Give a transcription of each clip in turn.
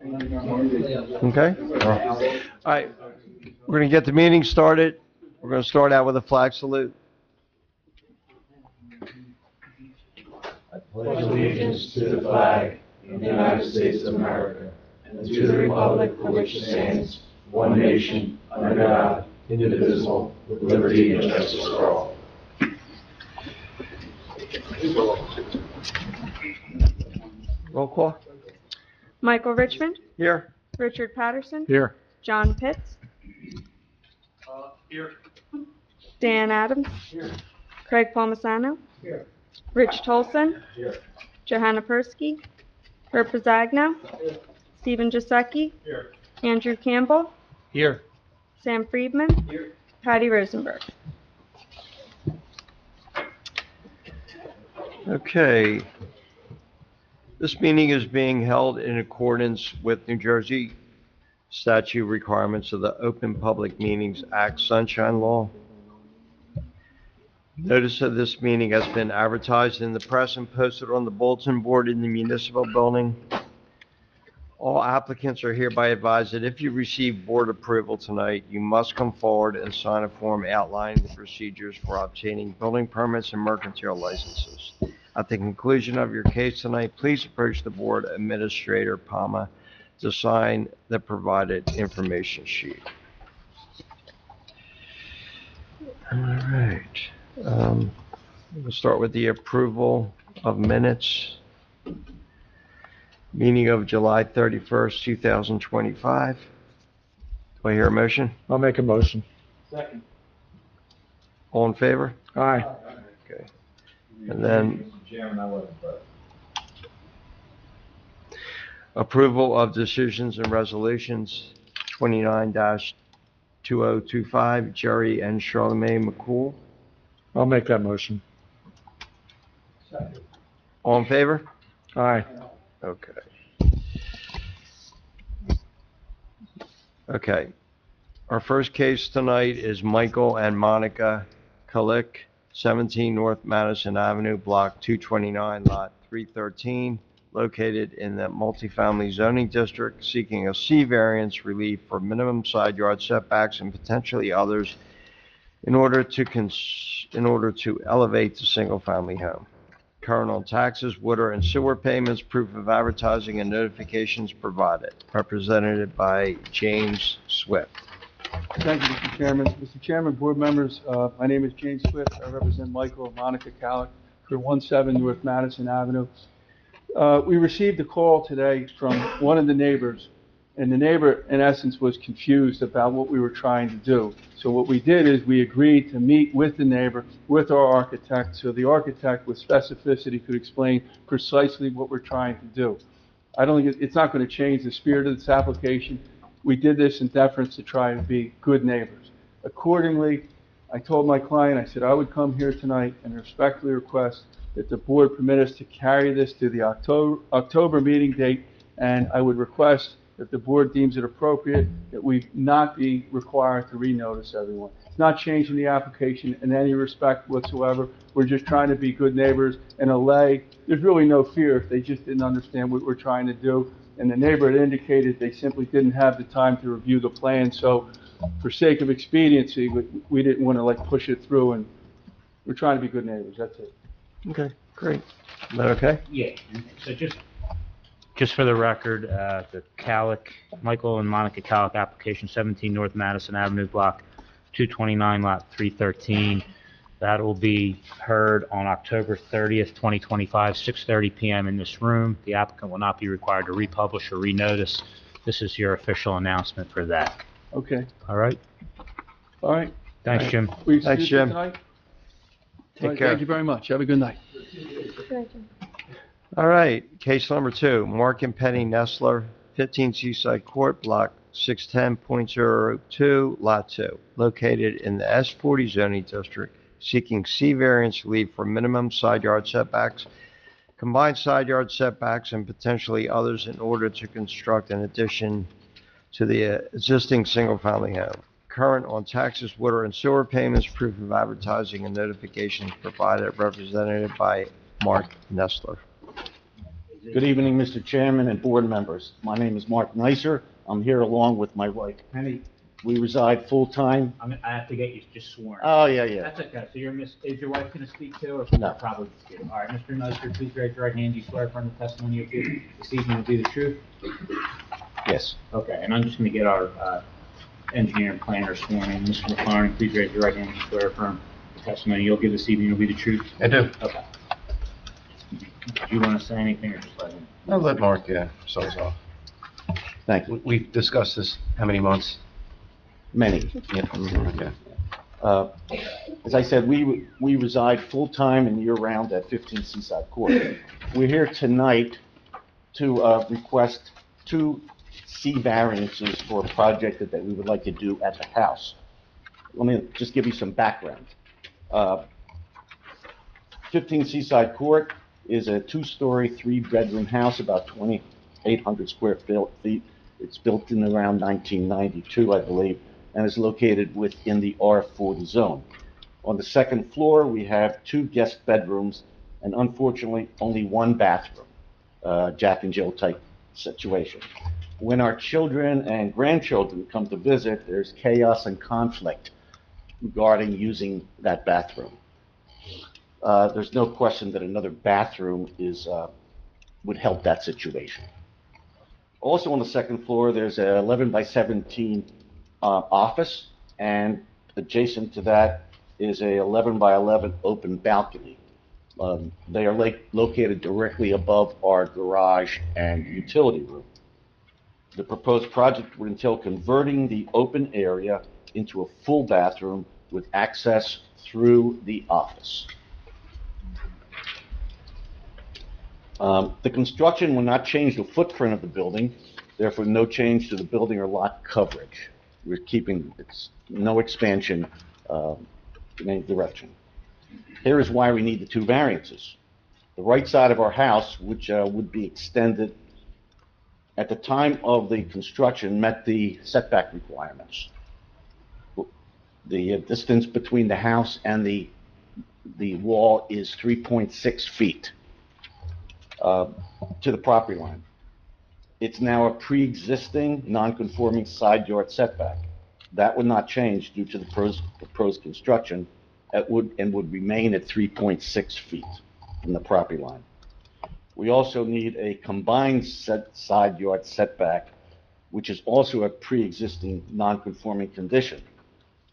Okay. All right. We're going to get the meeting started. We're going to start out with a flag salute. I pledge allegiance to the flag of the United States of America and to the republic for which it stands, one nation, under God, indivisible, with liberty and justice for all. Roll call. Michael Richmond, Here. Richard Patterson, Here. John Pitts, Here. Dan Adams, Craig Palmisano, Rich Tolson, Johanna Persky, Herb Pizzagno, Stephen Giuseppe, Andrew Campbell, Here. Sam Friedman, Patty Rosenberg. Okay. This meeting is being held in accordance with New Jersey statute requirements of the Open Public Meetings Act Sunshine Law. Notice of this meeting has been advertised in the press and posted on the bulletin board in the municipal building. All applicants are hereby advised that if you receive board approval tonight, you must come forward and sign a form outlining the procedures for obtaining building permits and mercantile licenses. At the conclusion of your case tonight, please approach the board administrator, Palma, to sign the provided information sheet. All right. We'll start with the approval of minutes. Meeting of July 31st, 2025. Do I hear a motion? I'll make a motion. Second. All in favor? Aye. Okay. And then Mr. Chairman, I wasn't present. approval of decisions and resolutions 29-2025, Jerry and Charlemagne McCool. I'll make that motion. Second. All in favor? Aye. Okay. Okay. Our first case tonight is Michael and Monica Kulik, 17 North Madison Avenue, Block 229, Lot 313, located in the multifamily zoning district, seeking a C variance relief for minimum side yard setbacks and potentially others in order to elevate the single-family home. Current on taxes, water and sewer payments, proof of advertising, and notifications provided. Represented by James Swift. Thank you, Mr. Chairman. Mr. Chairman, board members, my name is James Swift. I represent Michael and Monica Kulik for 17 North Madison Avenue. We received a call today from one of the neighbors, and the neighbor, in essence, was confused about what we were trying to do. So what we did is we agreed to meet with the neighbor, with our architect, so the architect with specificity could explain precisely what we're trying to do. I don't think it's not going to change the spirit of this application. We did this in deference to try to be good neighbors. Accordingly, I told my client, I said I would come here tonight and respectfully request that the board permit us to carry this to the October meeting date, and I would request, if the board deems it appropriate, that we not be required to renotice everyone. It's not changing the application in any respect whatsoever. We're just trying to be good neighbors and allay. There's really no fear if they just didn't understand what we're trying to do. And the neighbor had indicated they simply didn't have the time to review the plan. So for sake of expediency, we didn't want to push it through, and we're trying to be good neighbors. That's it. Okay, great. Is that okay? Yeah, so just for the record, the Michael and Monica Kulik application, 17 North Madison Avenue, Block 229, Lot 313. That will be heard on October 30th, 2025, 6:30 p.m. in this room. The applicant will not be required to republish or renotice. This is your official announcement for that. Okay. All right? All right. Thanks, Jim. We Thanks, excuse Jim. you tonight? Take All right, care. Thank you very much. Have a good night. All right, case number 2, Mark and Penny Nestler, 15 Seaside Court, Block 610.02, Lot 2, located in the S40 zoning district, seeking C variance relief for minimum side yard setbacks, combined side yard setbacks, and potentially others in order to construct an addition to the existing single-family home. Current on taxes, water and sewer payments, proof of advertising, and notifications provided. Represented by Mark Nestler. Good evening, Mr. Chairman and board members. My name is Mark Neisser. I'm here along with my wife Penny. We reside full-time. I have to get you just sworn. Oh, yeah. That's okay. So is your wife gonna speak too, or No. probably just you? All right, Mr. Nestor, please raise your right hand. Do you swear affirm the testimony you give this evening will be the truth? Yes. Okay, and I'm just gonna get our, engineer and planner sworn in. Mr. McLaren, please raise your right hand. Do you swear affirm the testimony you'll give this evening will be the truth? I do. Okay. Do you wanna say anything, or just let him? I'll let Mark, start us off. Thank you. We've discussed this, how many months? Many. Yeah. Okay. As I said, we reside full-time and year-round at 15 Seaside Court. We're here tonight to request 2 C variances for a project that we would like to do at the house. Let me just give you some background. 15 Seaside Court is a 2-story, 3-bedroom house, about 2,800 square feet. It's built in around 1992, I believe, and is located within the R40 zone. On the second floor, we have 2 guest bedrooms and unfortunately only 1 bathroom, Jack and Jill type situation. When our children and grandchildren come to visit, there's chaos and conflict regarding using that bathroom. There's no question that another bathroom would help that situation. Also on the second floor, there's an 11 by 17 office, and adjacent to that is a 11 by 11 open balcony. They are located directly above our garage and utility room. The proposed project would entail converting the open area into a full bathroom with access through the office. The construction will not change the footprint of the building, therefore no change to the building or lot coverage. We're keeping no expansion in any direction. Here is why we need the 2 variances. The right side of our house, which would be extended at the time of the construction, met the setback requirements. The distance between the house and the wall is 3.6 feet to the property line. It's now a pre-existing, non-conforming side yard setback. That would not change due to the proposed construction. It would remain at 3.6 feet from the property line. We also need a combined side yard setback, which is also a pre-existing, non-conforming condition.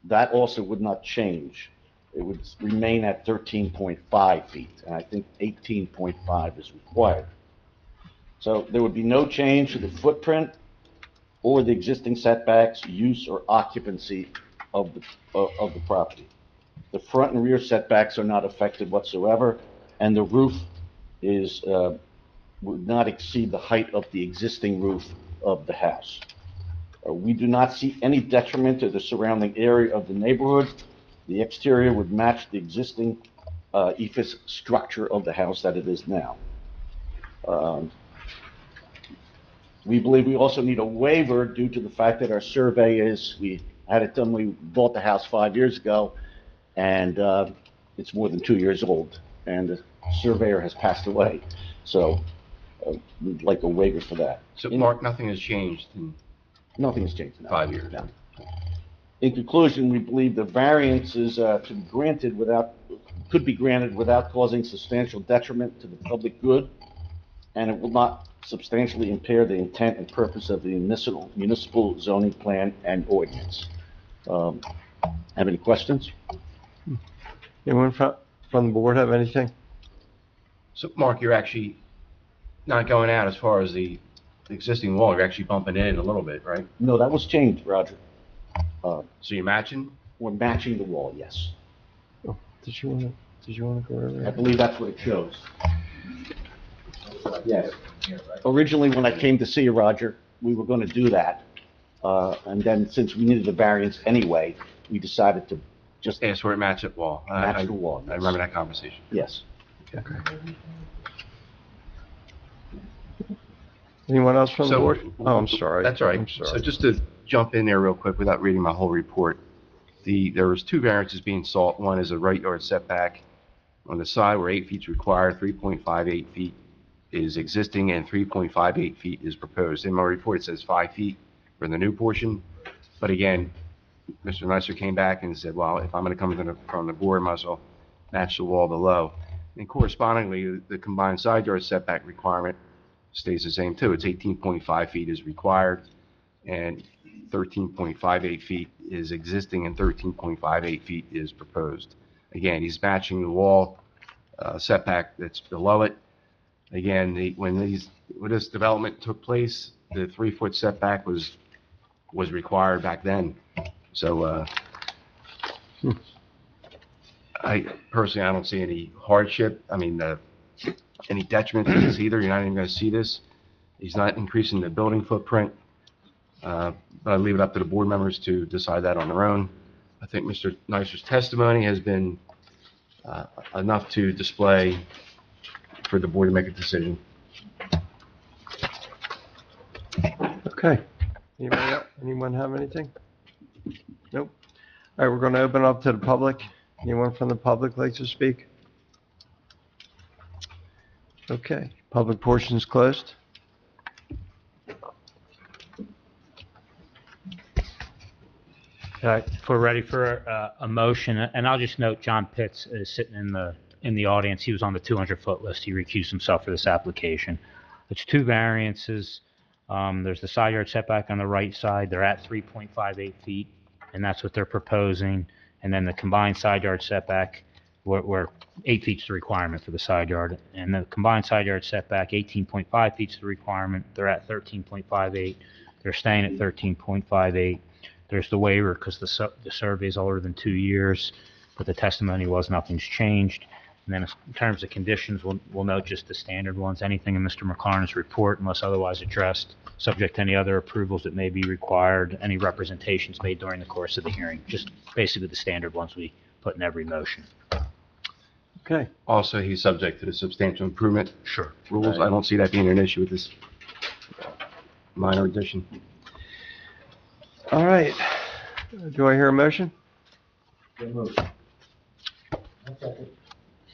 That also would not change. It would remain at 13.5 feet, and I think 18.5 is required. So there would be no change to the footprint or the existing setbacks, use, or occupancy of the property. The front and rear setbacks are not affected whatsoever, and the roof would not exceed the height of the existing roof of the house. We do not see any detriment to the surrounding area of the neighborhood. The exterior would match the existing ephes structure of the house that it is now. We believe we also need a waiver due to the fact that our survey we had it done, we bought the house 5 years ago, and it's more than 2 years old, and the surveyor has passed away. So we'd like a waiver for that. So, Mark, nothing has changed in Nothing has changed. No. 5 years? No. In conclusion, we believe the variances could be granted without causing substantial detriment to the public good, and it will not substantially impair the intent and purpose of the municipal zoning plan and ordinance. Have any questions? Anyone from the board have anything? So, Mark, you're actually not going out as far as the existing wall, you're actually bumping in a little bit, right? No, that was changed, Roger. So you're matching? We're matching the wall, yes. Oh, did you want to go over I that? believe that's what it shows. Yes. Originally, when I came to see you, Roger, we were going to do that. And then since we needed the variance anyway, we decided to just Ask where it matches the wall. match the wall. I remember that conversation. Yes. Okay. Anyone else from the board? Oh, I'm sorry. That's all right. I'm sorry. So just to jump in there real quick without reading my whole report, there was 2 variances being sought. One is a right yard setback on the side where 8 feet is required, 3.58 feet. is existing and 3.58 feet is proposed. In my report, it says 5 feet for the new portion, but again, Mr. Neisser came back and said, well, if I'm gonna come from the board, might as well match the wall below. And correspondingly, the combined side yard setback requirement stays the same too. It's 18.5 feet is required, and 13.58 feet is existing, and 13.58 feet is proposed. Again, he's matching the wall setback that's below it. Again, when this development took place, the 3-foot setback was required back then. So, I personally, I don't see any hardship. I mean, any detriment to this either. You're not even going to see this. He's not increasing the building footprint. But I leave it up to the board members to decide that on their own. I think Mr. Neisser's testimony has been enough to display for the board to make a decision. Okay. Anyone have anything? Nope. All right, we're going to open up to the public. Anyone from the public like to speak? Okay, public portion's closed. If we're ready for a motion, and I'll just note John Pitts is sitting in the audience. He was on the 200-foot list. He recused himself for this application. It's 2 variances. There's the side yard setback on the right side. They're at 3.58 feet, and that's what they're proposing. And then the combined side yard setback, where 8 feet's the requirement for the side yard. And the combined side yard setback, 18.5 feet's the requirement. They're at 13.58. They're staying at 13.58. There's the waiver because the survey is older than 2 years, but the testimony was nothing's changed. And then in terms of conditions, we'll note just the standard ones, anything in Mr. McLaren's report unless otherwise addressed, subject to any other approvals that may be required, any representations made during the course of the hearing, just basically the standard ones we put in every motion. Okay. Also, he's subject to the substantial improvement Sure. rules. I don't see that being an issue with this minor addition. All right. Do I hear a motion?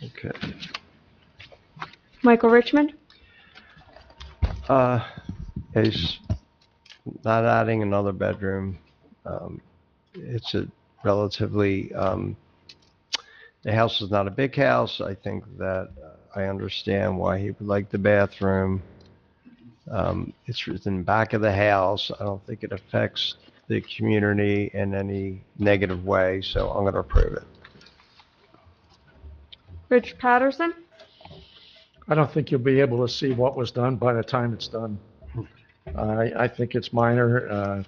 Okay. Michael Richmond, He's not adding another bedroom. It's a relatively, the house is not a big house. I think that I understand why he would like the bathroom. It's in the back of the house. I don't think it affects the community in any negative way, so I'm going to approve it. Rich Patterson, I don't think you'll be able to see what was done by the time it's done. I think it's minor.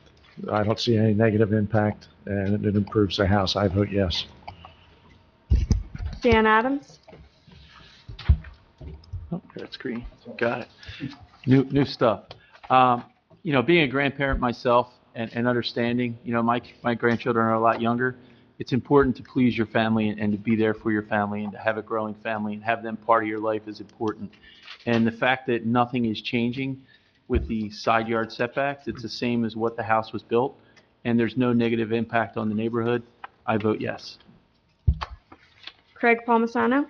I don't see any negative impact, and it improves the house. I vote yes. Dan Adams, Oh, that's green. Got it. New stuff. Being a grandparent myself and understanding, my grandchildren are a lot younger. It's important to please your family and to be there for your family and to have a growing family and have them part of your life is important. And the fact that nothing is changing with the side yard setbacks, it's the same as what the house was built, and there's no negative impact on the neighborhood, I vote yes. Craig Palmisano,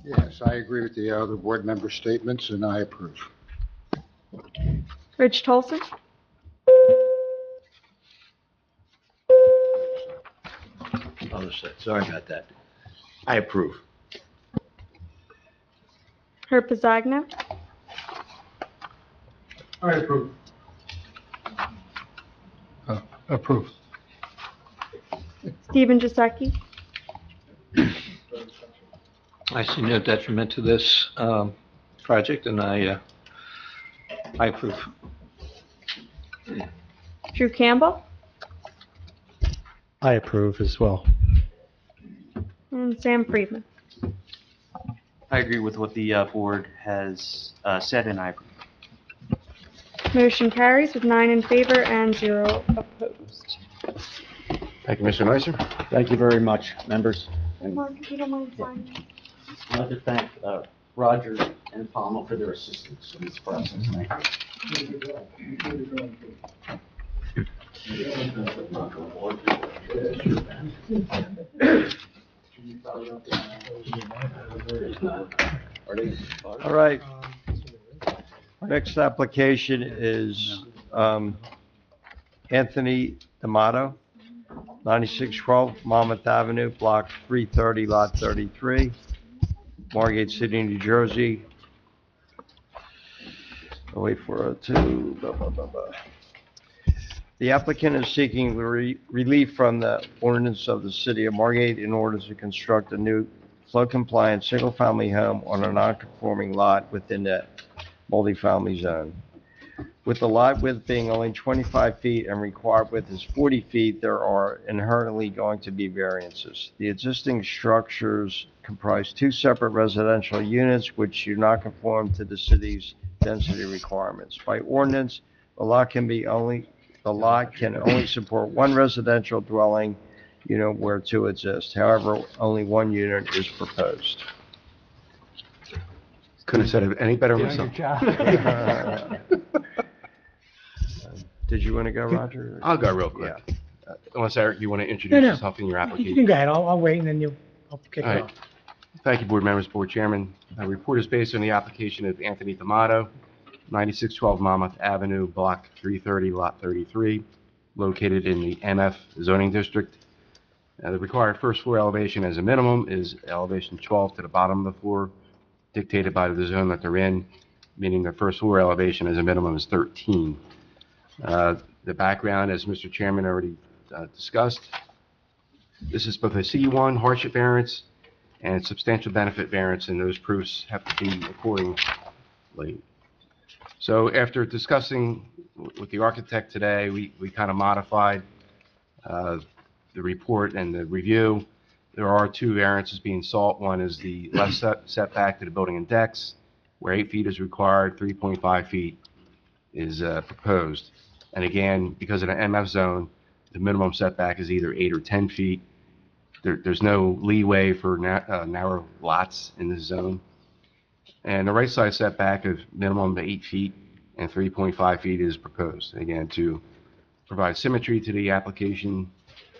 Yes, I agree with the other board member statements, and I approve. Rich Tolson, Sorry about that. I approve. Herb Pizzagno, I approve. Approve. Stephen Giuseppe, I see no detriment to this project, and I approve. Drew Campbell, I approve as well. and Sam Friedman. I agree with what the board has said, and I approve. Motion carries with 9 in favor and 0 opposed. Thank you, Mr. Neisser. Thank you very much, members. And Mark, if you don't mind signing. I'd like to thank Roger and Palmer for their assistance in this process. Thank you. All right. Our next application is Anthony D'Amato, 9612 Monmouth Avenue, Block 330, Lot 33, Margate City, New Jersey. I'll wait for it to... blah, blah, blah, blah. The applicant is seeking relief from the ordinance of the city of Margate in order to construct a new flood-compliant single-family home on a non-conforming lot within the multifamily zone. With the lot width being only 25 feet and required width is 40 feet, there are inherently going to be variances. The existing structures comprise two separate residential units which do not conform to the city's density requirements. By ordinance, the lot can only support one residential dwelling unit where two exist. However, only one unit is proposed. Couldn't have said it any better myself. Did you want to go, Roger? I'll go real quick. Unless, Eric, you want to introduce No. yourself in your You application? can go ahead, I'll wait, and then I'll kick All it right. off. Thank you, board members, board chairman. My report is based on the application of Anthony D'Amato, 9612 Monmouth Avenue, Block 330, Lot 33, located in the MF zoning district. The required first floor elevation as a minimum is elevation 12 to the bottom of the floor, dictated by the zone that they're in, meaning the first floor elevation as a minimum is 13. The background, as Mr. Chairman already discussed, this is both a C1 hardship variance and substantial benefit variance, and those proofs have to be accordingly. So after discussing with the architect today, we kind of modified the report and the review. There are two variances being sought. One is the less setback to the building and decks, where 8 feet is required, 3.5 feet is proposed. And again, because of the MF zone, the minimum setback is either 8 or 10 feet. There's no leeway for narrow lots in this zone. And the right side setback of minimum of 8 feet and 3.5 feet is proposed, again, to provide symmetry to the application.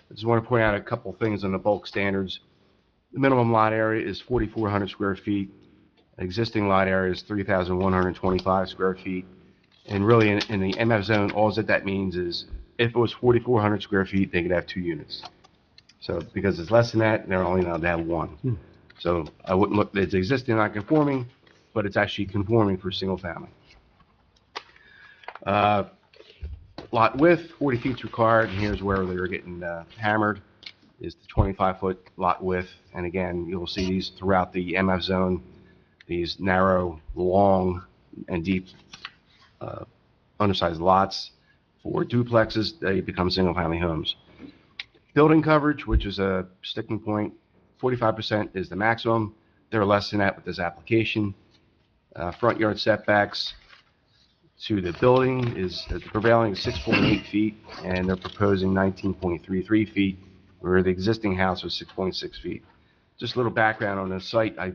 I just want to point out a couple things on the bulk standards. The minimum lot area is 4,400 square feet. Existing lot area is 3,125 square feet. And really, in the MF zone, all that means is if it was 4,400 square feet, they could have 2 units. So because it's less than that, they're only allowed to have 1. So I wouldn't look, it's existing non-conforming, but it's actually conforming for single family. Lot width, 40 feet is required, and here's where they're getting hammered, is the 25-foot lot width. And again, you'll see these throughout the MF zone, these narrow, long, and deep undersized lots. For duplexes, they become single-family homes. Building coverage, which is a sticking point, 45% is the maximum. They're less than that with this application. Front yard setbacks to the building is, the prevailing is 6.8 feet, and they're proposing 19.33 feet, where the existing house was 6.6 feet. Just a little background on the site, I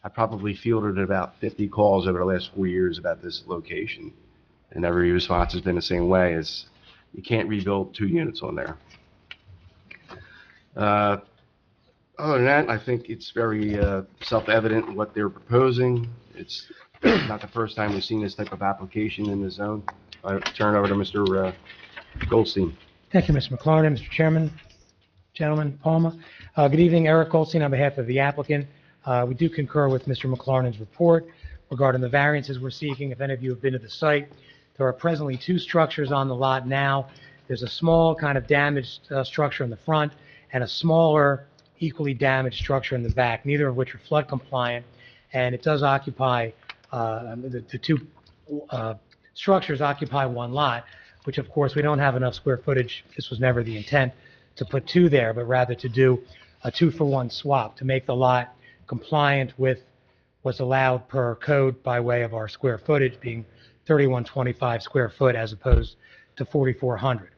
probably fielded about 50 calls over the last 4 years about this location, and every response has been the same way, is you can't rebuild 2 units on there. Other than that, I think it's very self-evident what they're proposing. It's not the first time we've seen this type of application in the zone. I turn over to Mr. Goldstein. Thank you, Mr. McLaren, Mr. Chairman, gentlemen, Palma. Good evening, Eric Goldstein on behalf of the applicant. We do concur with Mr. McLaren's report regarding the variances we're seeking. If any of you have been to the site, there are presently 2 structures on the lot now. There's a small kind of damaged structure in the front and a smaller, equally damaged structure in the back, neither of which are flood compliant, and it does occupy, the 2 structures occupy 1 lot, which of course we don't have enough square footage. This was never the intent to put 2 there, but rather to do a 2-for-1 swap to make the lot compliant with what's allowed per code by way of our square footage being 3,125 square foot as opposed to 4,400.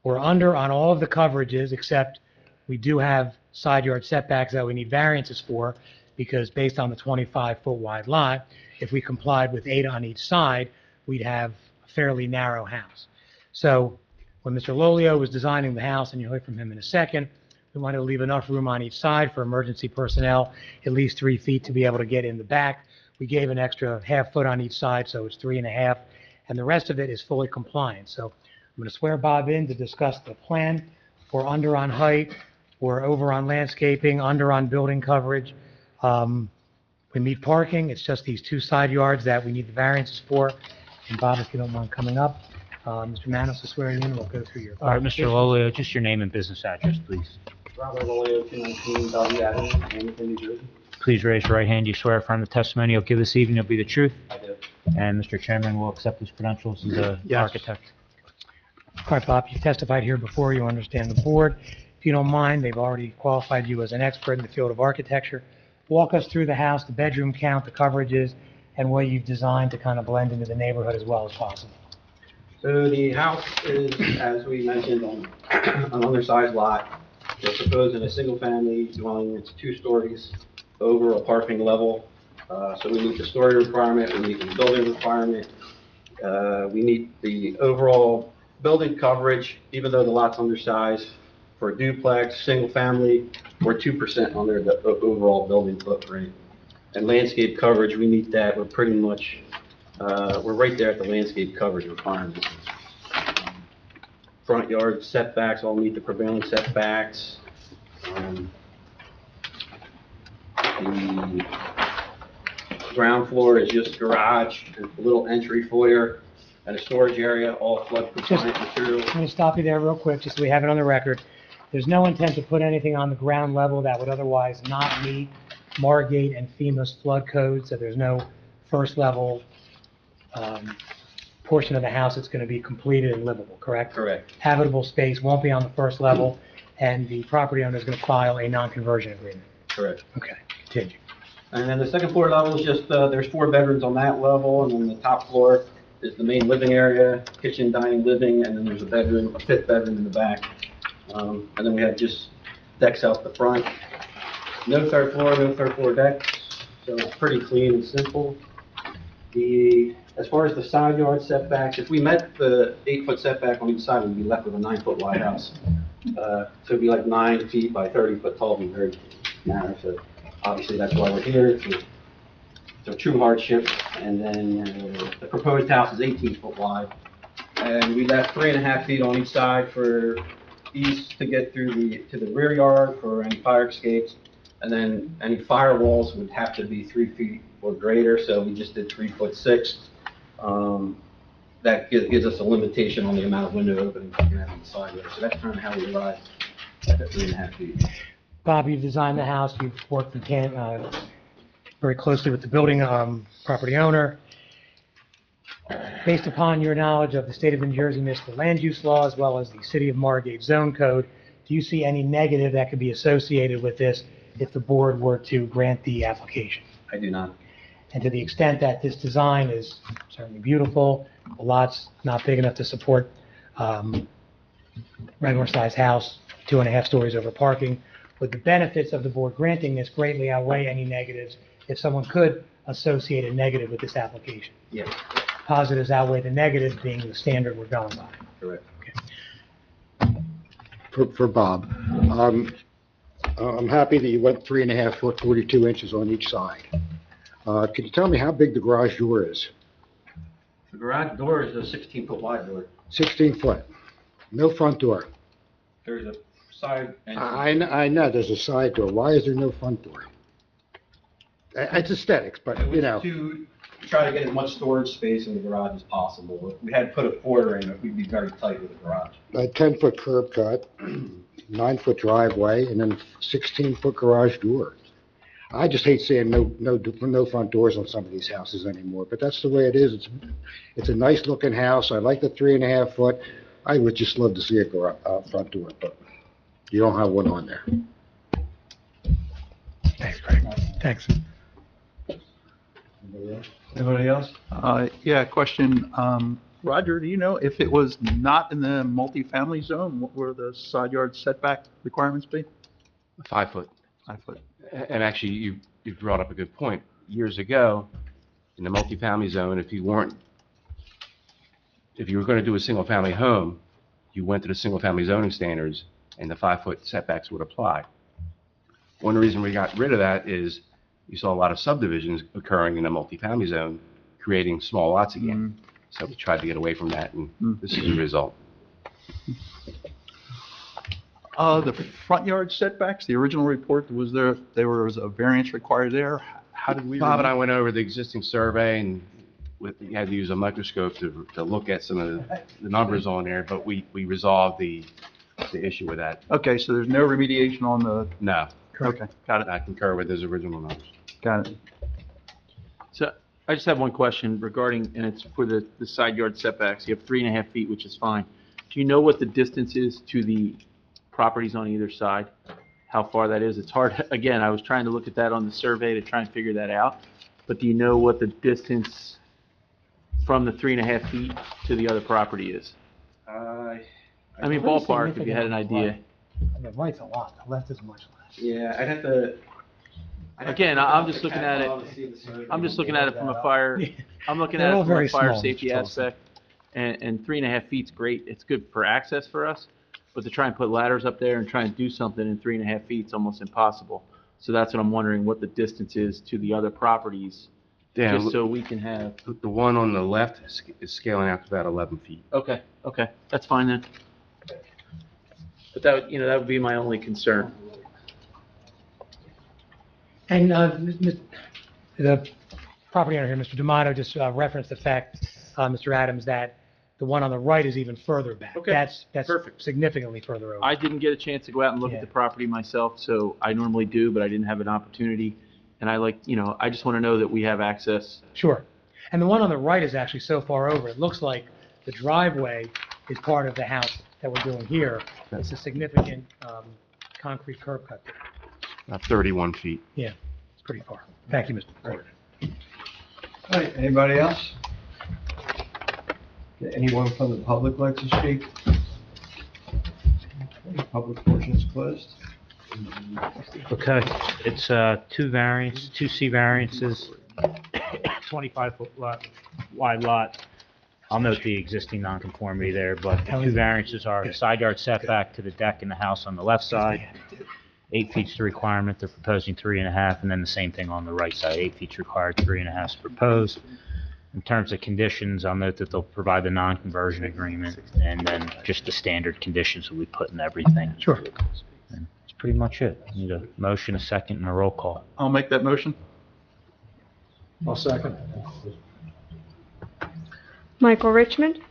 We're under on all of the coverages except we do have side yard setbacks that we need variances for, because based on the 25-foot wide lot, if we complied with 8 on each side, we'd have a fairly narrow house. So when Mr. Lolio was designing the house, and you'll hear from him in a second, We wanted to leave enough room on each side for emergency personnel, at least 3 feet to be able to get in the back. We gave an extra half foot on each side, so it's 3.5, and the rest of it is fully compliant. So I'm going to swear Bob in to discuss the plan. We're under on height, we're over on landscaping, under on building coverage. We meet parking, it's just these 2 side yards that we need the variances for. And Bob, if you don't mind coming up, Mr. Manos will swear you in, we'll go through your... All right, Mr. Lolio, just your name and business address, please. Robert Lolio, 219 Bellevue Avenue, Hamilton, New Jersey. Please raise your right hand. You swear affirm the testimony you'll give this evening will be the truth? I do. And Mr. Chairman will accept his credentials as an Yes. architect. All right, Bob, you testified here before, you understand the board. If you don't mind, they've already qualified you as an expert in the field of architecture. Walk us through the house, the bedroom count, the coverages, and what you've designed to kind of blend into the neighborhood as well as possible. So the house is, as we mentioned, on an undersized lot. It's proposed in a single-family dwelling. It's 2 stories over a parking level. So we meet the story requirement, we meet the building requirement. We meet the overall building coverage, even though the lot's undersized. For a duplex, single-family, we're 2% under the overall building footprint. And landscape coverage, we meet that. We're pretty much, we're right there at the landscape coverage requirements. Front yard setbacks all meet the prevailing setbacks. The ground floor is just garage, a little entry foyer, and a storage area, all flood compliant materials. I'm going to stop you there real quick, just so we have it on the record. There's no intent to put anything on the ground level that would otherwise not meet Margate and FEMA's flood codes, so there's no first level portion of the house that's going to be completed and livable, correct? Correct. Habitable space won't be on the first level, and the property owner is going to file a non-conversion agreement. Correct. Okay, continue. And then the second floor level is just, there's 4 bedrooms on that level, and then the top floor is the main living area, kitchen, dining, living, and then there's a bedroom, a 5th bedroom in the back. And then we have just decks out the front. No 3rd floor decks, so it's pretty clean and simple. As far as the side yard setbacks, if we met the 8-foot setback on each side, we'd be left with a 9-foot wide house. So it'd be like 9 feet by 30 foot tall, it'd be very narrow, so obviously that's why we're here. It's a true hardship. And then the proposed house is 18 foot wide. And we left 3.5 feet on each side for ease to get through to the rear yard for any fire escapes. And then any firewalls would have to be 3 feet or greater, so we just did 3'6". That gives us a limitation on the amount of window openings we can have on the side yard. So that's kind of how we arrived at the 3.5 feet. Bob, you've designed the house, you've worked very closely with the building property owner. Based upon your knowledge of the state of New Jersey municipal land use law as well as the city of Margate zone code, do you see any negative that could be associated with this if the board were to grant the application? I do not. And to the extent that this design is certainly beautiful, the lot's not big enough to support regular sized house, 2.5 stories over parking, would the benefits of the board granting this greatly outweigh any negatives if someone could associate a negative with this application? Yes, Positives outweigh the negatives being the standard we're going by. correct. For Bob, I'm happy that you went 3.5 foot, 42 inches on each side. Can you tell me how big the garage door is? The garage door is a 16-foot wide door. 16 foot. No front door. There's a side entrance. I know there's a side door. Why is there no front door? It's aesthetics, but It you was know. to try to get as much storage space in the garage as possible. If we had put a quarter in it, we'd be very tight with the garage. A 10-foot curb cut, 9-foot driveway, and then 16-foot garage door. I just hate seeing no front doors on some of these houses anymore, but that's the way it is. It's a nice looking house. I like the 3.5 foot. I would just love to see a front door, but you don't have one on there. Thanks, Greg. Thanks. Anybody else? Yeah, question. Roger, do you know if it was not in the multifamily zone, what would the side yard setback requirements be? 5 foot. 5 foot. And actually, you brought up a good point. Years ago, in the multifamily zone, if you were going to do a single-family home, you went to the single-family zoning standards, and the 5-foot setbacks would apply. One reason we got rid of that is you saw a lot of subdivisions occurring in the multifamily zone, creating small lots again. So we tried to get away from that, and this is the result. The front yard setbacks, the original report, there was a variance required there? How did we? Bob and I went over the existing survey, and we had to use a microscope to look at some of the numbers on there, but we resolved the issue with that. Okay, so there's no remediation on the, No, okay, got it, I concur with those original numbers. got it. So I just have one question regarding, and it's for the side yard setbacks. You have 3.5 feet, which is fine. Do you know what the distance is to the properties on either side? How far that is? It's hard. Again, I was trying to look at that on the survey to try and figure that out. But do you know what the distance from the 3.5 feet to the other property is? I mean, ballpark, if you had an idea. The right's a lot, the left is much less. Yeah, I'd have to. Again, I'm just looking at it, I'm just looking at it from a fire, I'm looking at They're it all from a very fire small, safety Mr. Tolson. aspect. And 3.5 feet's great. It's good for access for us. But to try and put ladders up there and try and do something in 3.5 feet is almost impossible. So that's what I'm wondering, what the distance is to the other properties, Yeah, just so we can have. the one on the left is scaling out to about 11 feet. Okay, that's fine then. But that, that would be my only concern. And the property owner here, Mr. D'Amato, just referenced the fact, Mr. Adams, that the one on the right is even further back. Okay, That's perfect. significantly further over. I didn't get a chance to go out and look Yeah. at the property myself, so I normally do, but I didn't have an opportunity. And I just want to know that we have access. Sure. And the one on the right is actually so far over, it looks like the driveway is part of the house that we're doing here. It's a significant concrete curb cut there. About 31 feet. Yeah, it's pretty far. Thank you, Mr. Porter. All right, anybody else? Anyone from the public like to speak? Okay, public portion is closed. Okay, it's two C variances, 25-foot wide lot. I'll note the existing nonconformity there, but the two variances are side yard setback to the deck in the house on the left side. 8 feet's the requirement, they're proposing 3.5, and then the same thing on the right side, 8 feet's required, 3.5 is proposed. In terms of conditions, I'll note that they'll provide the non-conversion agreement, and then just the standard conditions that we put in everything. Sure. And that's pretty much it. Need a motion, a second, and a roll call. I'll make that motion. I'll second. Michael Richmond,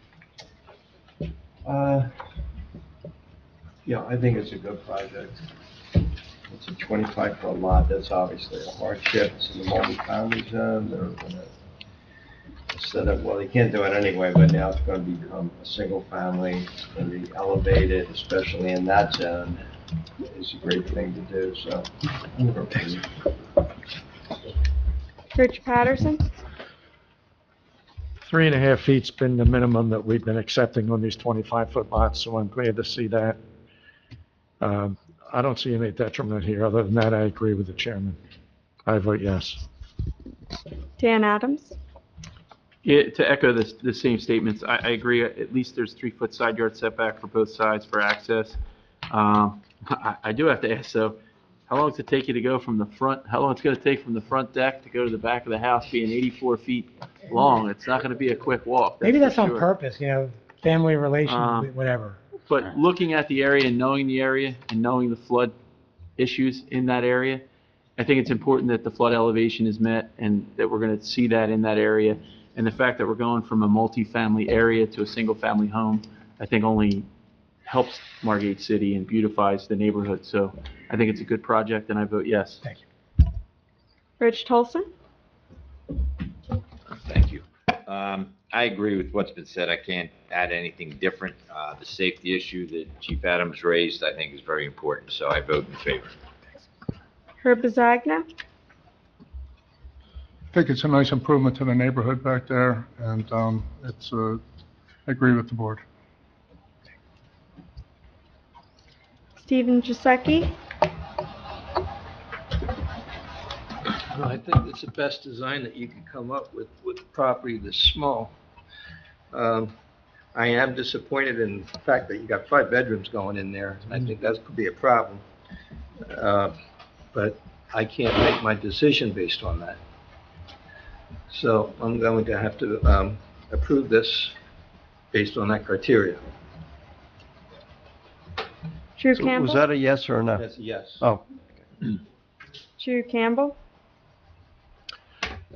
Yeah, I think it's a good project. It's a 25-foot lot, that's obviously a hardship. It's in the multifamily zone, they're gonna, instead of, well, they can't do it anyway, but now it's gonna become a single family, it's gonna be elevated, especially in that zone. It's a great thing to do, so. I'm gonna approve. Rich Patterson, 3.5 feet's been the minimum that we've been accepting on these 25-foot lots, so I'm glad to see that. I don't see any detriment here. Other than that, I agree with the chairman. I vote yes. Dan Adams, Yeah, to echo the same statements, I agree. At least there's 3-foot side yard setback for both sides for access. I do have to ask though, how long does it take you to go from the front? How long it's going to take from the front deck to go to the back of the house, being 84 feet long? It's not going to be a quick walk. Maybe that's for on sure. purpose, family relations, whatever. But looking at the area and knowing the area and knowing the flood issues in that area, I think it's important that the flood elevation is met and that we're going to see that in that area. And the fact that we're going from a multifamily area to a single-family home, I think only helps Margate City and beautifies the neighborhood. So I think it's a good project, and I vote yes. Thank you. Rich Tolson, Thank you. I agree with what's been said. I can't add anything different. The safety issue that Chief Adams raised, I think, is very important, so I vote in favor. Herb Bazagna, I think it's a nice improvement to the neighborhood back there, and I agree with the board. Stephen Giuseppe, I think it's the best design that you could come up with a property this small. I I am disappointed in the fact that you got 5 bedrooms going in there. I think that could be a problem. But I can't make my decision based on that. So I'm going to have to approve this based on that criteria. Drew So Campbell? was that a yes or a no? That's a yes. Oh, Drew Campbell?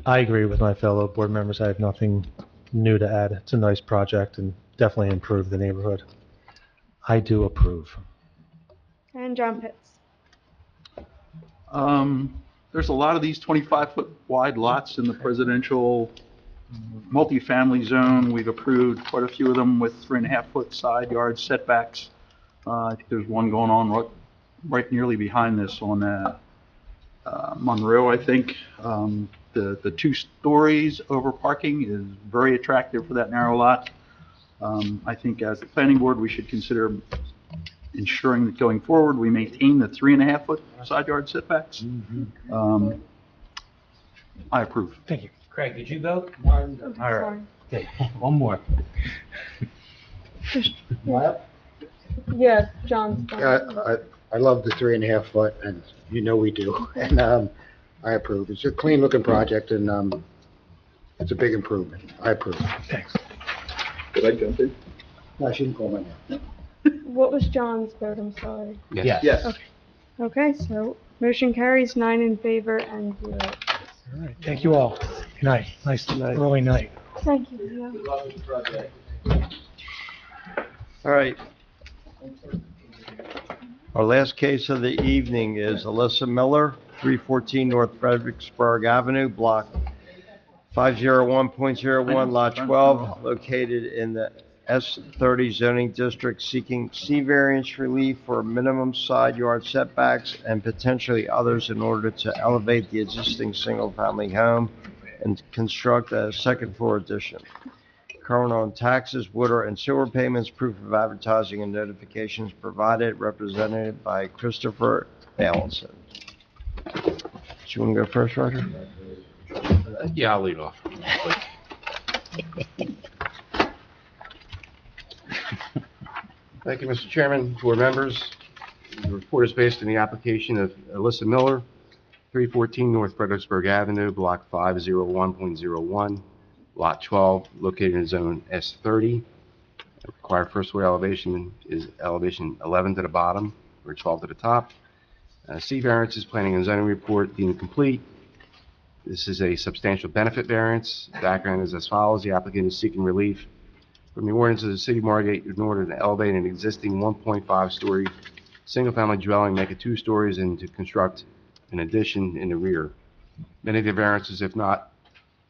I agree with my fellow board members. I have nothing new to add. It's a nice project and definitely improve the neighborhood. I do approve. And John Pitts? There's a lot of these 25-foot wide lots in the presidential multifamily zone. We've approved quite a few of them with 3.5-foot side yard setbacks. I think there's one going on right nearly behind this on Monroe, I think. The 2 stories over parking is very attractive for that narrow lot. I think as the planning board, we should consider ensuring that going forward, we maintain the 3.5-foot side yard setbacks. I approve. Thank you. Craig, did you vote? All right. Okay, one more. Yeah, John's done. I love the 3.5 foot, and you know we do, and I approve. It's a clean-looking project, and it's a big improvement. I approve. Thanks. Did I jump in? No, I shouldn't call my name. What was John's vote? I'm sorry. Yes. Yes. Okay. Okay, so motion carries 9 in favor and 0. All right, thank you all. Good night. Nice early night. Thank you. Good luck with the project. all right. Our last case of the evening is Alyssa Miller, 314 North Fredericksburg Avenue, Block 501.01, Lot 12, located in the S30 zoning district, seeking C variance relief for minimum side yard setbacks and potentially others in order to elevate the existing single-family home and construct a second-floor addition. Current on taxes, water, and sewer payments, proof of advertising and notifications provided, represented by Christopher Valenson. Do you want to go first, Roger? Yeah, I'll lead off. Thank you, Mr. Chairman, board members. The report is based on the application of Alyssa Miller, 314 North Fredericksburg Avenue, Block 501.01, Lot 12, located in Zone S30. The required first floor elevation is elevation 11 to the bottom, or 12 to the top. C variances, planning and zoning report deemed complete. This is a substantial benefit variance. Background is as follows. The applicant is seeking relief from the ordinance of the City of Margate in order to elevate an existing 1.5-story single-family dwelling, make it 2 stories, and to construct an addition in the rear. Many of the variances, if not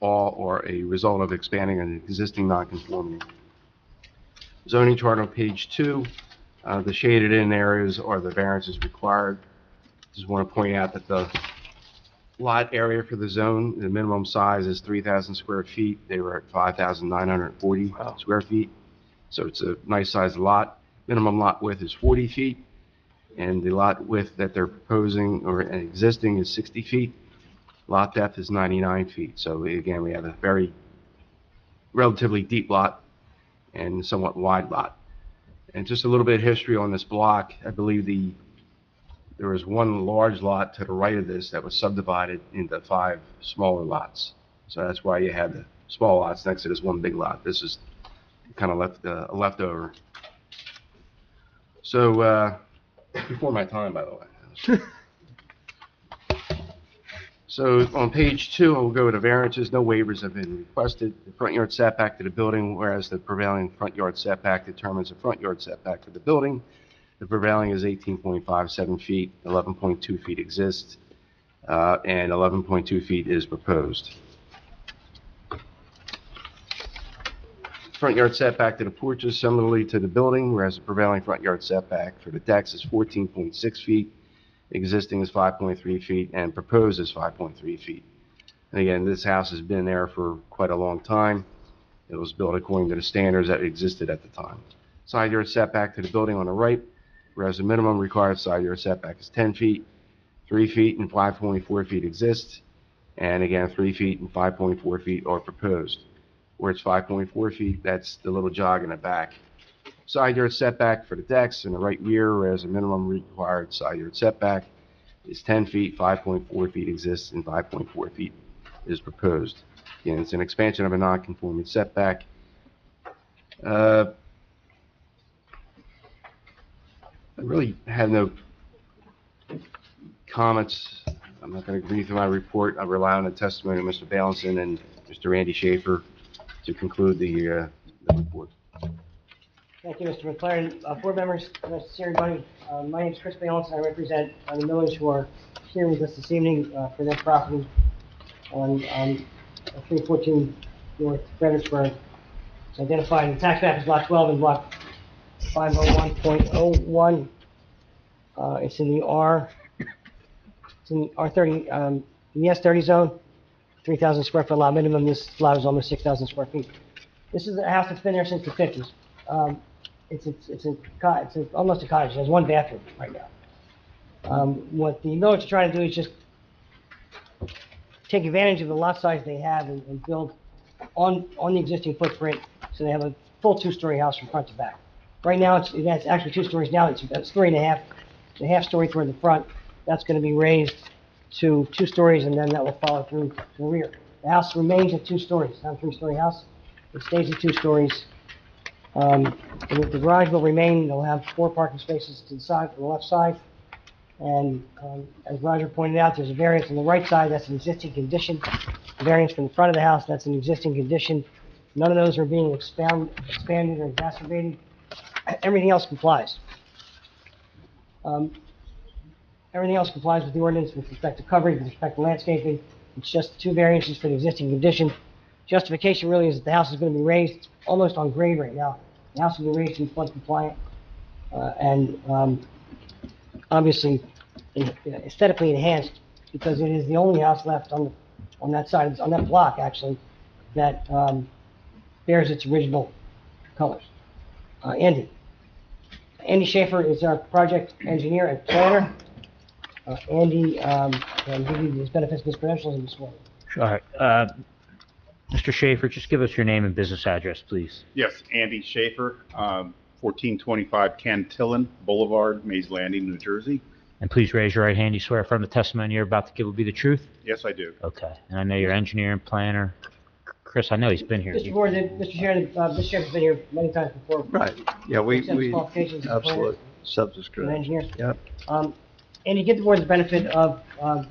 all, are a result of expanding an existing nonconformity. Zoning chart on page 2, the shaded-in areas are the variances required. Just want to point out that the lot area for the zone, the minimum size is 3,000 square feet. They were at 5,940 square feet. So it's a nice sized lot. Minimum lot width is 40 feet. And the lot width that they're proposing or existing is 60 feet. Lot depth is 99 feet. So again, we have a very relatively deep lot and somewhat wide lot. And just a little bit of history on this block. I believe there was one large lot to the right of this that was subdivided into 5 smaller lots. So that's why you had the small lots next to this one big lot. This is kind of a leftover. So, before my time, by the way. So on page 2, I'll go to variances. No waivers have been requested. The front yard setback to the building, whereas the prevailing front yard setback determines the front yard setback to the building. The prevailing is 18.57 feet, 11.2 feet exists, and 11.2 feet is proposed. Front yard setback to the porches similarly to the building, whereas the prevailing front yard setback for the decks is 14.6 feet, existing is 5.3 feet, and proposed is 5.3 feet. And again, this house has been there for quite a long time. It was built according to the standards that existed at the time. Side yard setback to the building on the right, whereas the minimum required side yard setback is 10 feet, 3 feet and 5.4 feet exist, and again, 3 feet and 5.4 feet are proposed. or it's 5.4 feet, that's the little jog in the back. Side yard setback for the decks in the right rear, whereas a minimum required side yard setback is 10 feet, 5.4 feet exists, and 5.4 feet is proposed. Again, it's an expansion of a non-conforming setback. I really have no comments. I'm not going to agree with my report. I rely on the testimony of Mr. Balanson and Mr. Randy Schaefer to conclude the report. Thank you, Mr. McLaren. Board members, nice to see everybody. My name is Chris Balanson. I represent the millers who are here with us this evening for their property on 314 North Fredericksburg. It's identified in the tax map as Lot 12 and Block 501.01. It's in the R30, the S30 zone, 3,000 square foot lot minimum. This lot is almost 6,000 square feet. This is a house that's been there since the 50s. It's almost a cottage. It has one bathroom right now. What the millers are trying to do is just take advantage of the lot size they have and build on the existing footprint, so they have a full two-story house from front to back. Right now, it's actually 2 stories now. It's 3.5. It's a half-story toward the front. That's going to be raised to 2 stories, and then that will follow through to the rear. The house remains at 2 stories. It's not a 3-story house. It stays at 2 stories. The garage will remain. They'll have 4 parking spaces to the side, to the left side. And as Roger pointed out, there's a variance on the right side. That's an existing condition. The variance from the front of the house, that's an existing condition. None of those are being expanded or exacerbated. Everything else complies. Everything else complies with the ordinance with respect to coverage, with respect to landscaping. It's just 2 variances for the existing condition. Justification really is that the house is going to be raised. It's almost on grade right now. The house will be raised and flood compliant. Obviously, aesthetically enhanced, because it is the only house left on that side, on that block actually, that bears its original colors. Andy Schaefer is our project engineer and planner. Andy can give you his benefits and his credentials in this one. All right. Mr. Schaefer, just give us your name and business address, please. Yes, Andy Schaefer, 1425 Cantillan Boulevard, Mays Landing, New Jersey. And please raise your right hand. You swear affirm the testimony you're about to give will be the truth? Yes, I do. Okay. And I know you're engineer and planner. Chris, I know he's been here. Mr. Gordon, Mr. Chairman, this chairman's been here many times before. Right. Yeah, we Absolutely. Subscribe. Engineer. Yep. And you give the board the benefit of the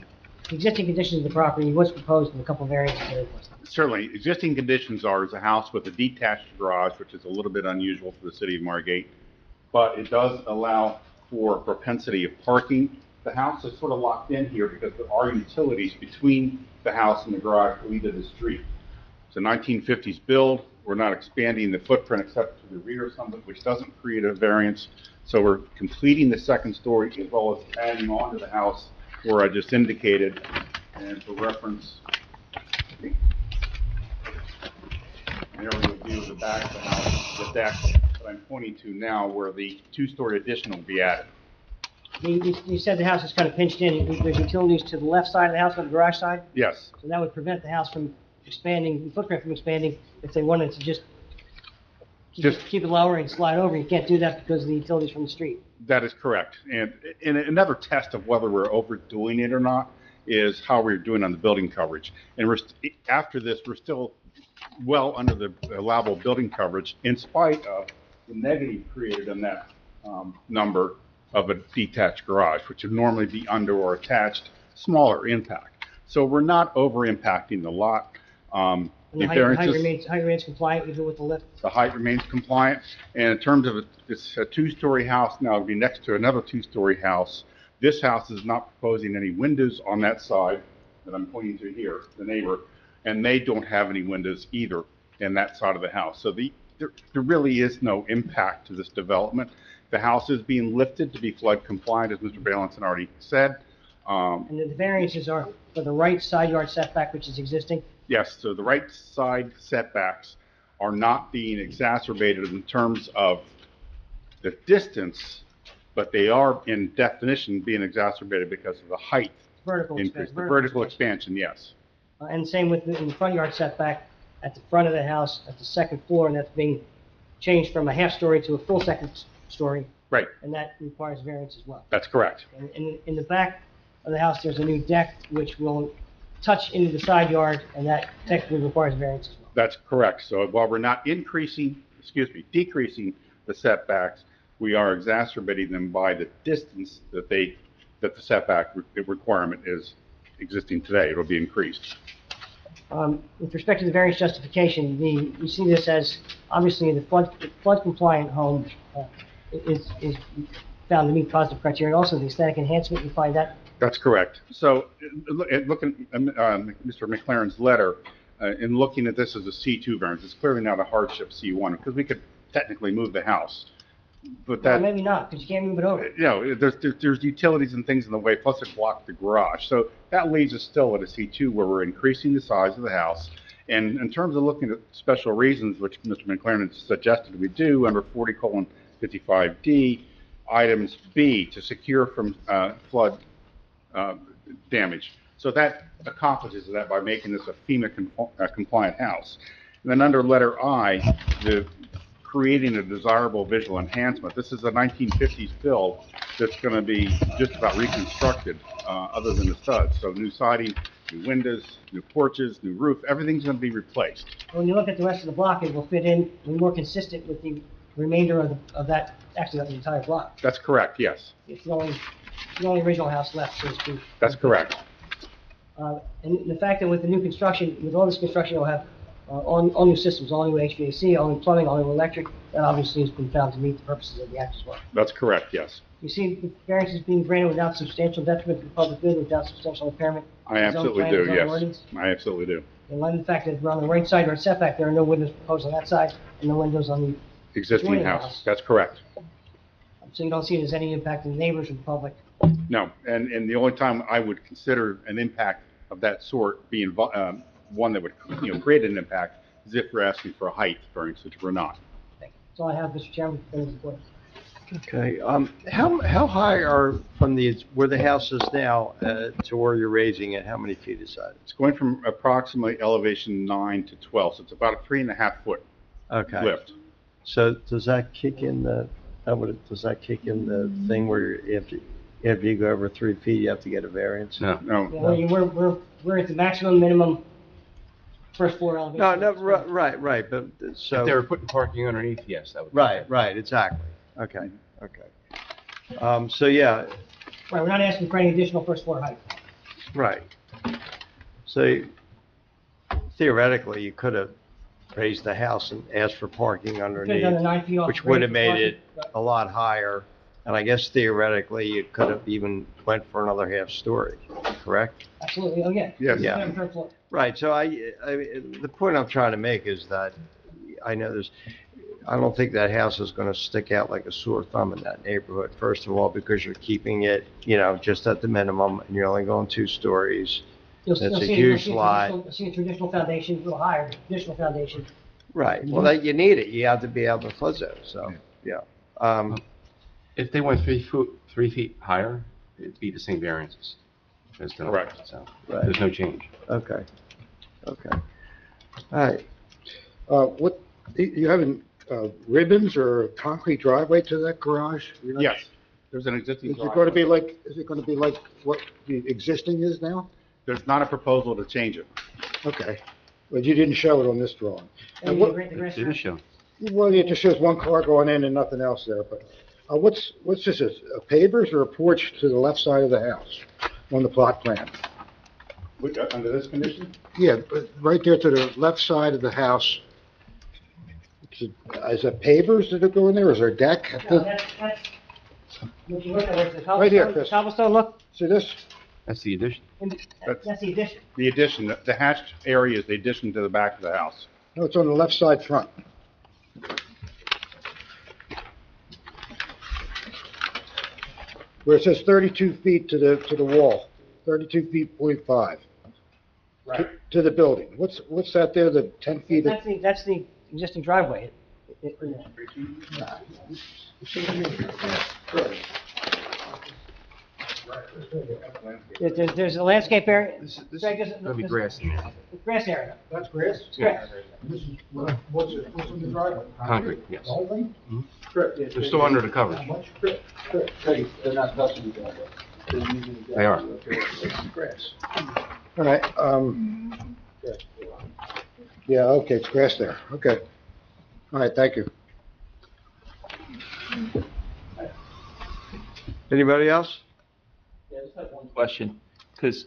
existing conditions of the property, what's proposed, and a couple of variances that are requested. Certainly, existing conditions are is a house with a detached garage, which is a little bit unusual for the city of Margate, but it does allow for propensity of parking. The house is sort of locked in here because there are utilities between the house and the garage to lead to the street. It's a 1950s build. We're not expanding the footprint except to the rear of something, which doesn't create a variance. So we're completing the 2nd story as well as adding on to the house where I just indicated. And for reference, an aerial view of the back of the house, the deck that I'm pointing to now, where the 2-story addition will be added. You said the house is kind of pinched in. There's utilities to the left side of the house on the garage side? Yes. So that would prevent the house from expanding, the footprint from expanding, if they wanted to just keep it lower and slide over. You can't do that because of the utilities from the street. That is correct. And another test of whether we're overdoing it or not is how we're doing on the building coverage. And after this, we're still well under the allowable building coverage in spite of the negative created in that number of a detached garage, which would normally be under or attached, smaller impact. So we're not over impacting the lot. And the height remains compliant even with the lift? The height remains compliant. And in terms of it's a 2-story house now, it'll be next to another 2-story house. This house is not proposing any windows on that side that I'm pointing to here, the neighbor, and they don't have any windows either in that side of the house. So there really is no impact to this development. The house is being lifted to be flood compliant, as Mr. Balanson already said. And the variances are for the right side yard setback, which is existing? Yes, so the right side setbacks are not being exacerbated in terms of the distance, but they are in definition being exacerbated because of the height Vertical increase, the vertical expansion, yes. And same with in the front yard setback, at the front of the house, at the second floor, and that's being changed from a half-story to a full second story, Right, and that requires variance as well. that's correct. And in the back of the house, there's a new deck which will touch into the side yard, and that technically requires variance as well. That's correct. So while we're not decreasing the setbacks, we are exacerbating them by the distance that the setback requirement is existing today. It'll be increased. With respect to the variance justification, we see this as, obviously, the flood compliant home is found to meet positive criteria. Also, the aesthetic enhancement, you find that. That's correct. So, looking at Mr. McLaren's letter, in looking at this as a C2 variance, it's clearly not a hardship C1, because we could technically move the house. But Well, maybe not, because you can't move it over. you know, there's utilities and things in the way, plus it blocked the garage. So that leaves us still at a C2 where we're increasing the size of the house. And in terms of looking at special reasons, which Mr. McLaren has suggested we do under 40:55D, items B, to secure from flood damage. So that accomplishes that by making this a FEMA compliant house. And then under letter I, the creating a desirable visual enhancement. This is a 1950s build that's going to be just about reconstructed, other than the studs. So new siding, new windows, new porches, new roof, everything's going to be replaced. When you look at the rest of the block, it will fit in, be more consistent with the remainder of that, actually, of the entire block. That's correct, yes. It's the only original house left, so to speak. That's correct. And the fact that with the new construction, with all this construction, you'll have all new systems, all new HVAC, all new plumbing, all new electric, that obviously has been found to meet the purposes of the act as well. That's correct, yes. You see the variances being granted without substantial detriment to the public good, without substantial impairment? I absolutely do, yes. I absolutely do. In light of the fact that we're on the right side yard setback, there are no windows proposed on that side, and no windows on the Existing adjoining house, that's correct. So you don't see there's any impact on the neighbors or the public? No, and the only time I would consider an impact of that sort being one that would, create an impact is if we're asking for a height variance, which we're not. That's all I have, Mr. Chairman. Okay, how high are from where the house is now, to where you're raising it, how many feet is that? It's going from approximately elevation 9 to 12, so it's about a 3.5 foot Okay. lift. So does that kick in does that kick in the thing where if you go over 3 feet, you have to get a variance? No. Yeah, we're at the maximum, minimum first floor elevation. No, right, but so. If they were putting parking underneath, yes, that would. Right, exactly. Okay. So yeah, Right, we're not asking for any additional first floor height. right. So theoretically, you could have raised the house and asked for parking Could've underneath, done the 9 feet off. which the would have grade for made it parking, a lot higher. And I guess theoretically, you could have even went for another half story, correct? but Absolutely, oh, yeah. Yes. Yeah. Second, third floor. Right, so the point I'm trying to make is that I don't think that house is gonna stick out like a sore thumb in that neighborhood. First of all, because you're keeping it, just at the minimum, and you're only going 2 stories. That's a huge lot. You'll see a traditional foundation, a little higher, traditional foundation. Right, well, you need it, you have to be able to flood zone, so, yeah. If they went 3 feet higher, it'd be the same variances. Correct. So, Right. there's no change. Okay. All right, What, you having ribbons or a concrete driveway to that garage? You're not- Yes, there's an existing. Is it going to be like what the existing is now? There's not a proposal to change it. Okay, but you didn't show it on this drawing. And And what, the grass It is shown. well, it just shows one car going in and nothing else there, but, what's this, a pavers or a porch to the left side of the house on the plot plan? Under this condition? Yeah, but right there to the left side of the house. Is it pavers that are going there, or is there a deck? No, that's, if you look at it, the Right here, cobblestone, Chris. cobblestone look, See this? That's the addition. that's the addition. The addition, the hatched area is the addition to the back of the house. No, it's on the left side front. Where it says 32 feet to the wall, 32 feet .5. Right. To the building. What's that there, the 10 feet? That's the existing driveway. There's a landscape area. This Greg, is gonna be grass in there. Grass area. That's grass? It's grass. This is, what's in the driveway? Concrete, yes. The whole thing? They're still under the covers. They're not touching the driveway. They are. Grass. All right, yeah, okay, it's grass there, okay. All right, thank you. Anybody else? Yeah, I just have one question, because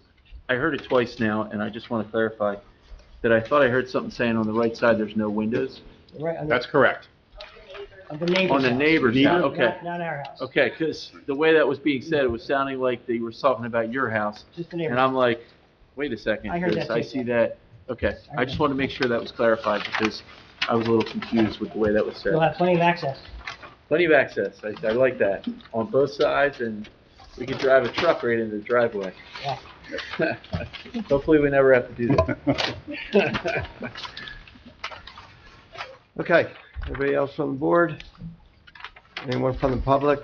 I heard it twice now, and I just want to clarify that I thought I heard something saying on the right side there's no windows. Right on That's correct. on the neighbor's On the house. neighbor's house, okay. Not our house. Okay, because the way that was being said, it was sounding like they were talking about your house. Just the neighbor's. And I'm like, wait a second, I heard that because I too. see that, okay. I just want to make sure that was clarified, because I was a little confused with the way that was said. You'll have plenty of access. Plenty of access, I like that, on both sides, and we could drive a truck right into the driveway. Yeah. Hopefully, we never have to do that. Okay, anybody else on the board? Anyone from the public?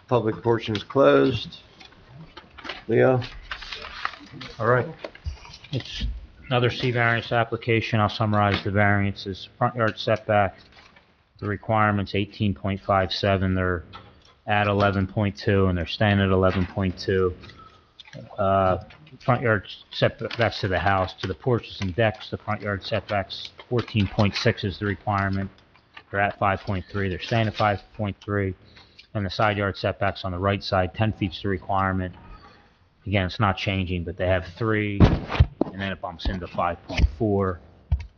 Public portion is closed. Leo? All right. It's another C variance application. I'll summarize the variances. Front yard setback, the requirement's 18.57. They're at 11.2 and they're staying at 11.2. Front yard setbacks to the house, to the porches and decks, the front yard setbacks 14.6 is the requirement. They're at 5.3. They're staying at 5.3. And the side yard setbacks on the right side, 10 feet's the requirement. Again, it's not changing, but they have 3, and then it bumps into 5.4.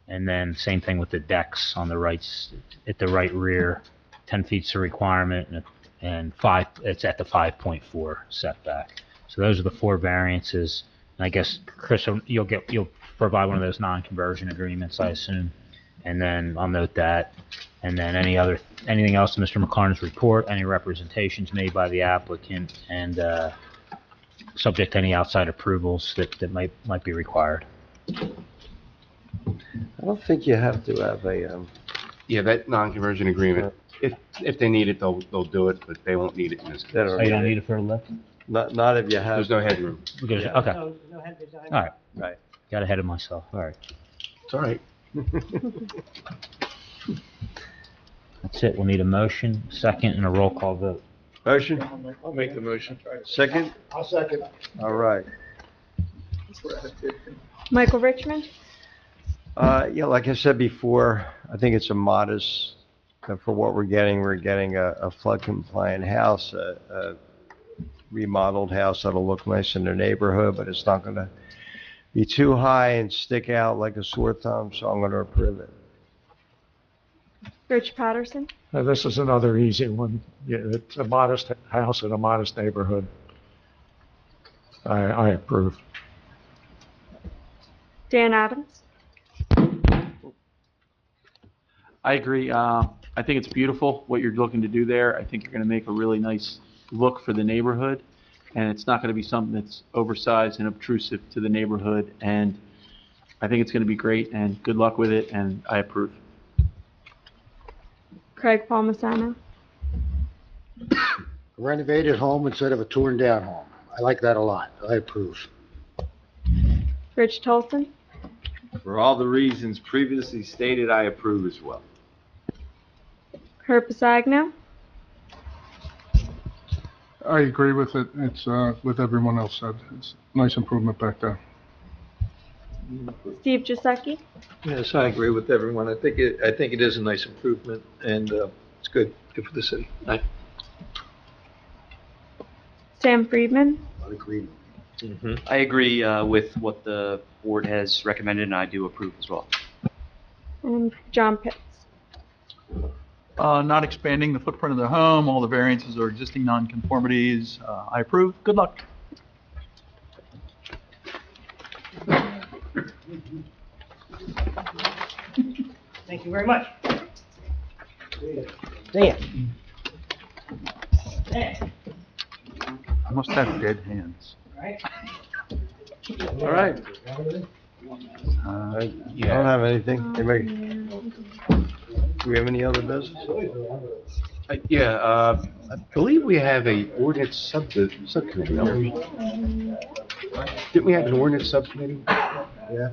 And then same thing with the decks on the right, at the right rear, 10 feet's the requirement, and 5, it's at the 5.4 setback. So those are the 4 variances. And I guess, Chris, you'll provide one of those non-conversion agreements, I assume. And then I'll note that. And then anything else in Mr. McLaren's report, any representations made by the applicant, and subject to any outside approvals that might be required. I don't think you have to have a, Yeah, that non-conversion agreement, if they need it, they'll do it, but they won't need it in this case. They Oh, you don't need it for a lift? not if you have. There's no headroom. Okay. No, no head design. All right. Right. Got ahead of myself. All right. It's all right. That's it. We'll need a motion, second, and a roll call vote. Motion? I'll make the motion. Second? I'll second. All right. Michael Richmond? Yeah, like I said before, I think it's a modest, for what we're getting a flood compliant house, a remodeled house that'll look nice in the neighborhood, but it's not gonna be too high and stick out like a sore thumb, so I'm gonna approve it. Rich Patterson? This is another easy one. Yeah, it's a modest house in a modest neighborhood. I approve. Dan Adams? I agree. I think it's beautiful what you're looking to do there. I think you're going to make a really nice look for the neighborhood, and it's not going to be something that's oversized and obtrusive to the neighborhood. And I think it's going to be great, and good luck with it, and I approve. Craig Palmisano? A renovated home instead of a torn down home. I like that a lot. I approve. Rich Tolson? For all the reasons previously stated, I approve as well. Herb Pisagno? I agree with it. It's, with everyone else said. It's a nice improvement back there. Steve Giuseppe? Yes, I agree with everyone. I think it is a nice improvement, and it's good for the city. Sam Friedman? I agree. I agree with what the board has recommended, and I do approve as well. And John Pitts? Not expanding the footprint of the home, all the variances are existing nonconformities. I approve. Good luck. Thank you very much. See ya. There. I must have dead hands. Right. All right. I don't have anything. Anybody? Do we have any other business? I believe we have a ordinance subcommittee, don't we? Didn't we have an ordinance subcommittee? Yeah.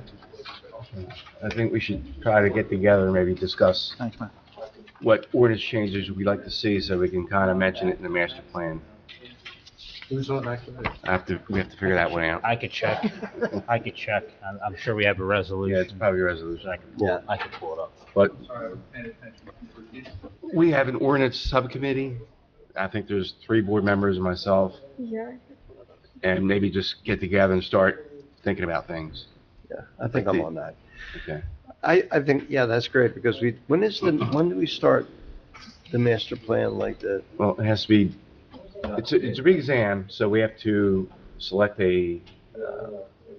I think we should try to get together and maybe discuss Thanks, man. what ordinance changes we'd like to see so we can kind of mention it in the master plan. Who's on that committee? We have to figure that one out. I could check. I'm sure we have a resolution. Yeah, it's probably a resolution. I can pull it up. But we have an ordinance subcommittee. I think there's 3 board members and myself, Yeah. and maybe just get together and start thinking about things. Yeah, I think I'm on that. Okay. I think, yeah, that's great, because when do we start the master plan like that? Well, it has to be, it's a big exam, so we have to select a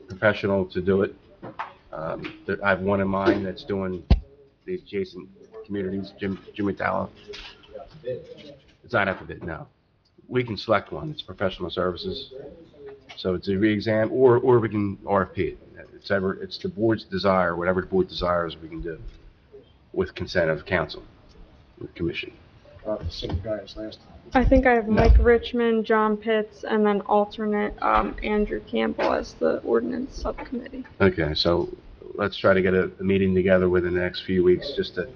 professional to do it. I have one in mind that's doing the adjacent communities, Jim McDowell. It's not up to bid, no. We can select one, it's professional services. So it's a re-exam, or we can RFP it. It's the board's desire, whatever the board desires, we can do with consent of council, with commission. The same guy as last time. I think I have Mike Richmond, John Pitts, and then alternate Andrew Campbell as the ordinance subcommittee. Okay, so let's try to get a meeting together within the next few weeks just to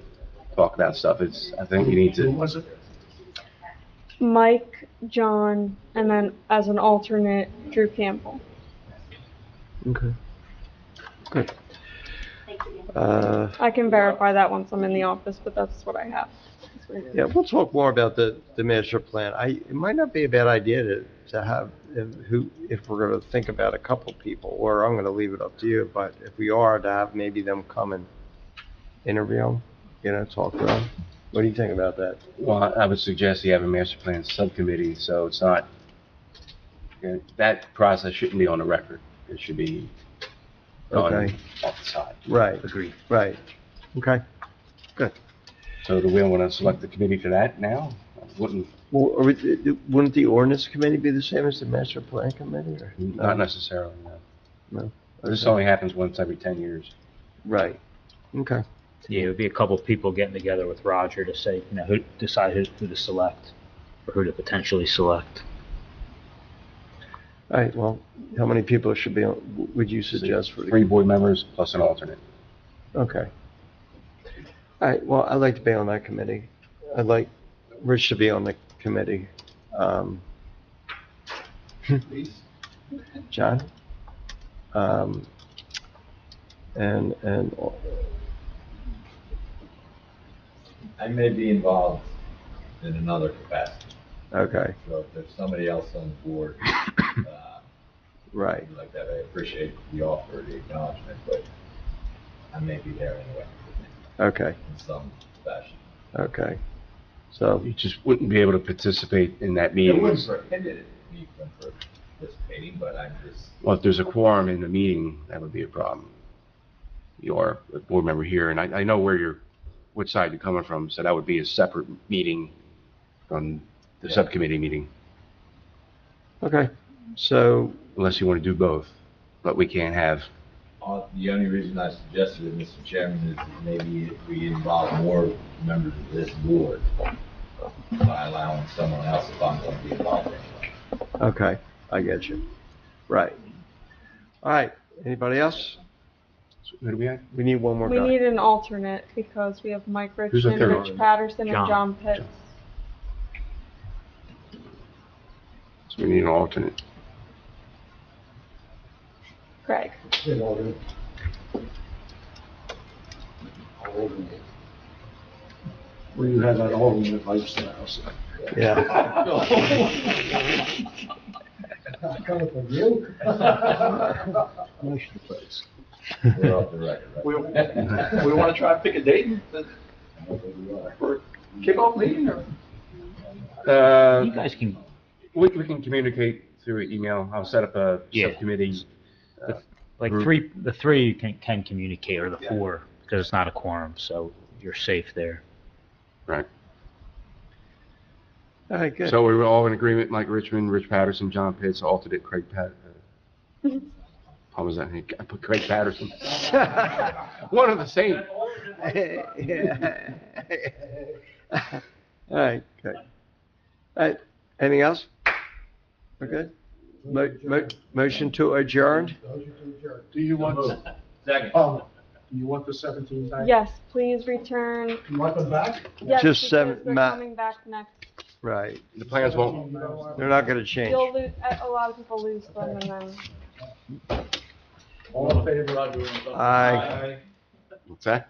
talk about stuff. I think you need to. Who was it? Mike, John, and then as an alternate, Drew Campbell. Okay. Good. I can verify that once I'm in the office, but that's what I have. That's what it is. Yeah, we'll talk more about the master plan. It might not be a bad idea to have, if we're gonna think about a couple people, or I'm gonna leave it up to you, but if we are, to have maybe them come and interview them, talk to them. What do you think about that? Well, I would suggest you have a master plan subcommittee, so it's not, that process shouldn't be on the record. It should be done Okay. off the side. Right. Agreed. Right. Okay. Good. So do we want to select the committee for that now? Wouldn't, Wouldn't the ordinance committee be the same as the master plan committee, or? not necessarily, no. No? This Okay. only happens once every 10 years. Right. Okay. Yeah, it would be a couple of people getting together with Roger to say, who decide who to select, or who to potentially select. All right, well, how many people should be on, would you suggest for the? 3 board members plus an alternate. Okay. All right, well, I'd like to be on that committee. I'd like Rich to be on the committee. John? And, I may be involved in another capacity, okay, so if there's somebody else on the board, right, like that, I appreciate the offer, the acknowledgement, but I may be there anyway, okay, in some fashion. okay. So, You just wouldn't be able to participate in that It meeting. wouldn't prohibit me from participating, but I'm just, Well, if there's a quorum in the meeting, that would be a problem. You are a board member here, and I know which side you're coming from, so that would be a separate meeting from the Yeah. subcommittee meeting, okay, so, unless you want to do both. But we can't have, the only reason I suggested it, Mr. Chairman, is that maybe if we involve more members of this board by allowing someone else, if I'm going to be involved anyway. okay, I get you. Right. All right, anybody else? who do we have? We need one more We guy. need an alternate because we have Mike Who's the Richmond, third Rich alternate? Patterson, and John. John Pitts. So we need an alternate. Craig. Well, you have that alternate lifestyle, so. Yeah. Coming from you? Motion, please. We're off the record, right? We want to try and pick a date for kickoff meeting, or? You guys can, We can communicate through email. I'll set up a Yeah. subcommittee. like, Group. the 3 can communicate, or the 4, because it's not a quorum, so you're safe there. Right. All right, good. So we're all in agreement, Mike Richmond, Rich Patterson, John Pitts, alternate Craig how was that? I put Craig Patterson. One of the same. All right, good. All right, anything else? Okay. Motion to adjourn? Do you want, Second. do you want the 17 back? Yes, please return. You want them back? Yes, Just because seven- they're ma- coming back next. Right. The plans won't, They're not gonna change. You'll lose, a lot of people lose them and then. All in favor? Aye. what's that?